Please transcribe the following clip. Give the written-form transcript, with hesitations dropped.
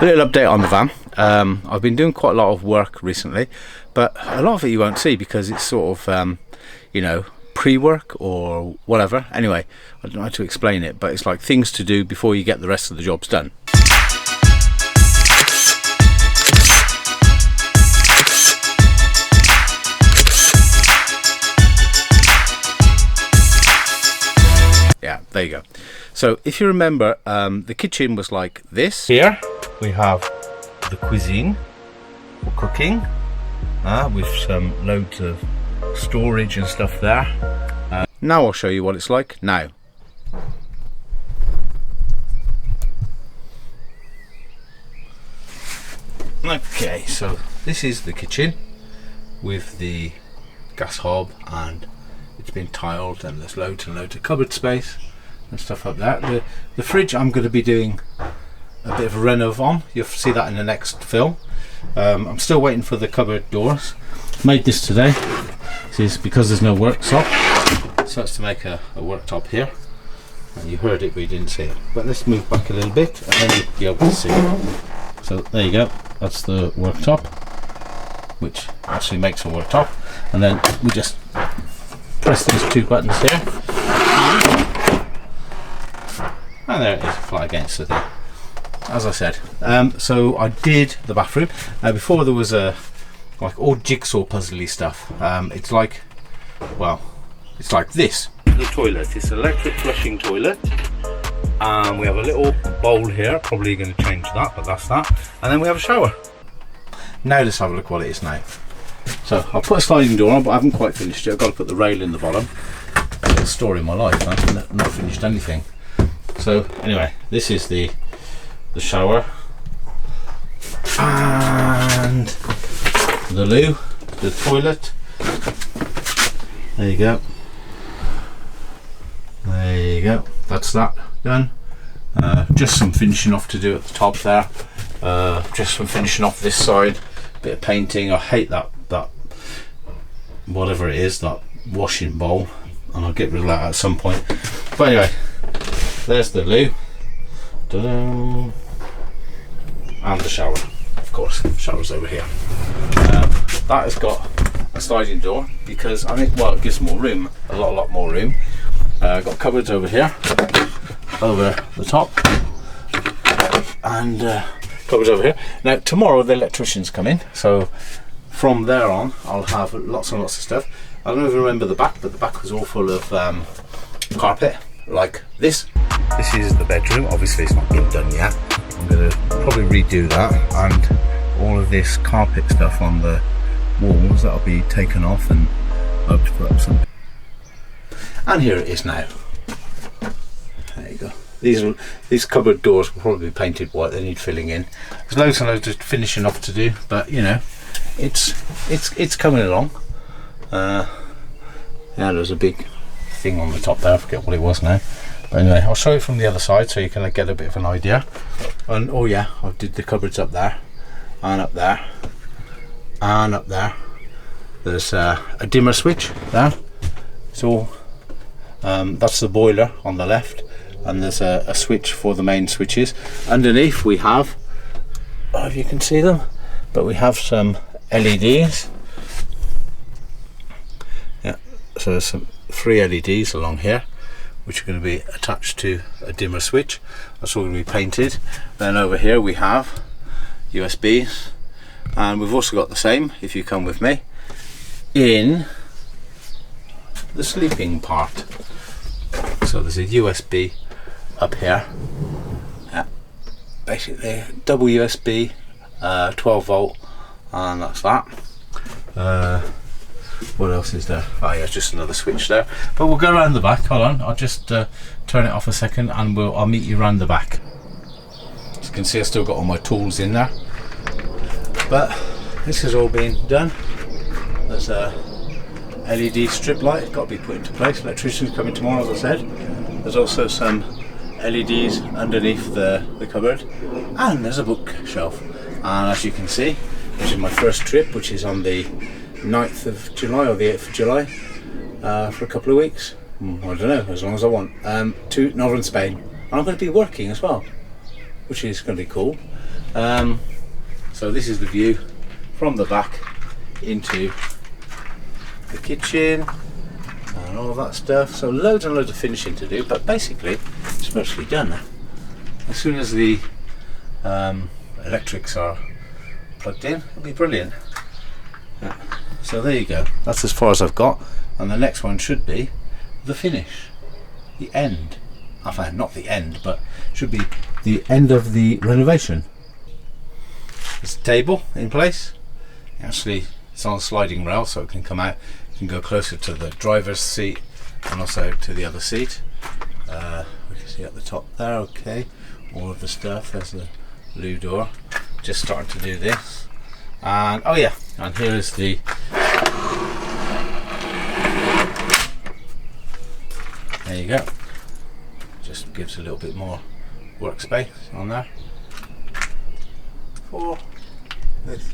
A little update on the van. I've been doing quite a lot of work recently, but a lot of it you won't see because it's sort of, you know, pre-work or whatever. Anyway, I don't know how to explain it, but it's like things to do before you get the rest of the jobs done. Yeah, there you go. So if you remember, the kitchen was like this. Here we have the cuisine for cooking, with some loads of storage and stuff there. Now I'll show you what it's like now. Okay, so this is the kitchen with the gas hob, and it's been tiled, and there's loads and loads of cupboard space and stuff like that. The fridge I'm going to be doing a bit of a renov on. You'll see that in the next film. I'm still waiting for the cupboard doors. Made this today. This is because there's no worktop, so it's to make a worktop here. And you heard it but you didn't see it. But let's move back a little bit and then you'll be able to see it. So there you go, that's the worktop, which actually makes a worktop. And then we just press these two buttons here, and there it is, flat against the thing, as I said. So I did the bathroom. Before there was like all jigsaw puzzly stuff. It's like, well, it's like this. The toilet, it's an electric flushing toilet. We have a little bowl here, probably going to change that, but that's that. And then we have a shower. Now let's have a look what it is now. So I'll put a sliding door on, but I haven't quite finished it. I've got to put the rail in the bottom. It's a story of my life, I've not finished anything. So anyway, this is the shower. And the loo, the toilet. There you go. There you go. That's that done. Just some finishing off to do at the top there. Just some finishing off this side. Bit of painting. I hate that whatever it is, that washing bowl, and I'll get rid of that at some point. But anyway, there's the loo. Ta-da. And the shower, of course. The shower's over here. That has got a sliding door because I think, well, it gives more room, a lot more room. Got cupboards over here, over the top, and cupboards over here. Now tomorrow the electricians come in, so from there on I'll have lots and lots of stuff. I don't even remember the back, but the back was all full of carpet like this. This is the bedroom. Obviously it's not been done yet. I'm going to probably redo that, and all of this carpet stuff on the walls, that'll be taken off, and I hope to put up some. And here it is now. There you go. These cupboard doors will probably be painted white. They need filling in. There's loads and loads of finishing off to do, but you know, it's coming along. Yeah, there's a big thing on the top there. I forget what it was now. But anyway, I'll show it from the other side so you can get a bit of an idea. And oh yeah, I did the cupboards up there, and up there, and up there. There's a dimmer switch there. It's all. That's the boiler on the left, and there's a switch for the main switches. Underneath we have, I don't know if you can see them, but we have some LEDs. Yeah, so there's some 3 LEDs along here, which are going to be attached to a dimmer switch. That's all going to be painted. Then over here we have USBs, and we've also got the same, if you come with me, in the sleeping part. So there's a USB up here, basically double USB, 12 volt, and that's that. What else is there? Oh yeah, just another switch there. But we'll go around the back. Hold on, I'll just turn it off a second, and I'll meet you around the back. As you can see, I've still got all my tools in there, but this has all been done. There's a LED strip light got to be put into place. Electrician's coming tomorrow, as I said. There's also some LEDs underneath the cupboard, and there's a bookshelf. And as you can see, this is my first trip, which is on the 9th of July or the 8th of July, for a couple of weeks. I don't know, as long as I want, to northern Spain. And I'm going to be working as well. which is going to be cool. So this is the view from the back into the kitchen and all that stuff. So loads and loads of finishing to do, but basically it's virtually done now. As soon as the electrics are plugged in, it'll be brilliant. Yeah. So there you go, that's as far as I've got, and the next one should be the finish, the end. Enfin, not the end, but should be the end of the renovation. There's a table in place. Actually, it's on a sliding rail, so it can come out. You can go closer to the driver's seat and also to the other seat. We can see at the top there, okay, all of the stuff. There's the loo door. Just starting to do this. And oh yeah, and here is the there you go. Just gives a little bit more workspace on there for this.